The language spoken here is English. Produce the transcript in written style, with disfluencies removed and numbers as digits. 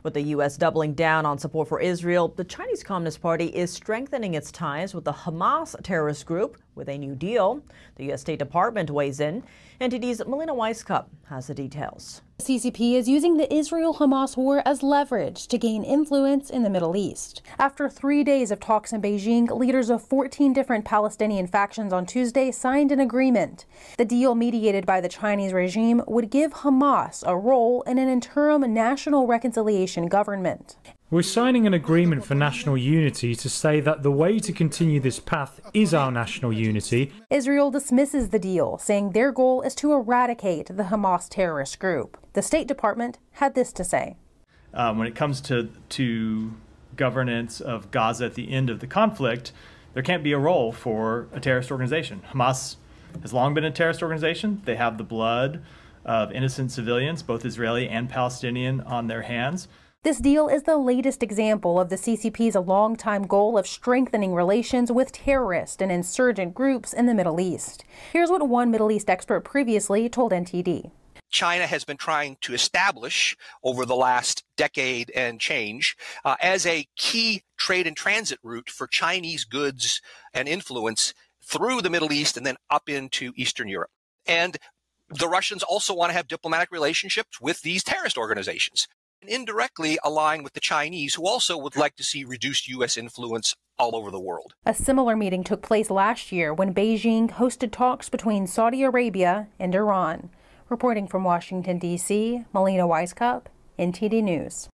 With the U.S. doubling down on support for Israel, the Chinese Communist Party is strengthening its ties with the Hamas terrorist group with a new deal. The U.S. State Department weighs in. NTD's Melina Weisskopf has the details. The CCP is using the Israel-Hamas war as leverage to gain influence in the Middle East. After 3 days of talks in Beijing, leaders of 14 different Palestinian factions on Tuesday signed an agreement. The deal, mediated by the Chinese regime, would give Hamas a role in an interim national reconciliation government. We're signing an agreement for national unity to say that the way to continue this path is our national unity. Israel dismisses the deal, saying their goal is to eradicate the Hamas terrorist group. The State Department had this to say. When it comes to governance of Gaza at the end of the conflict, there can't be a role for a terrorist organization. Hamas has long been a terrorist organization. They have the blood of innocent civilians, both Israeli and Palestinian, on their hands. This deal is the latest example of the CCP's longtime goal of strengthening relations with terrorist and insurgent groups in the Middle East. Here's what one Middle East expert previously told NTD. China has been trying to establish over the last decade and change as a key trade and transit route for Chinese goods and influence through the Middle East and then up into Eastern Europe. And the Russians also want to have diplomatic relationships with these terrorist organizations, and indirectly align with the Chinese, who also would like to see reduced U.S. influence all over the world. A similar meeting took place last year when Beijing hosted talks between Saudi Arabia and Iran. Reporting from Washington, D.C., Melina Weisskopf, NTD News.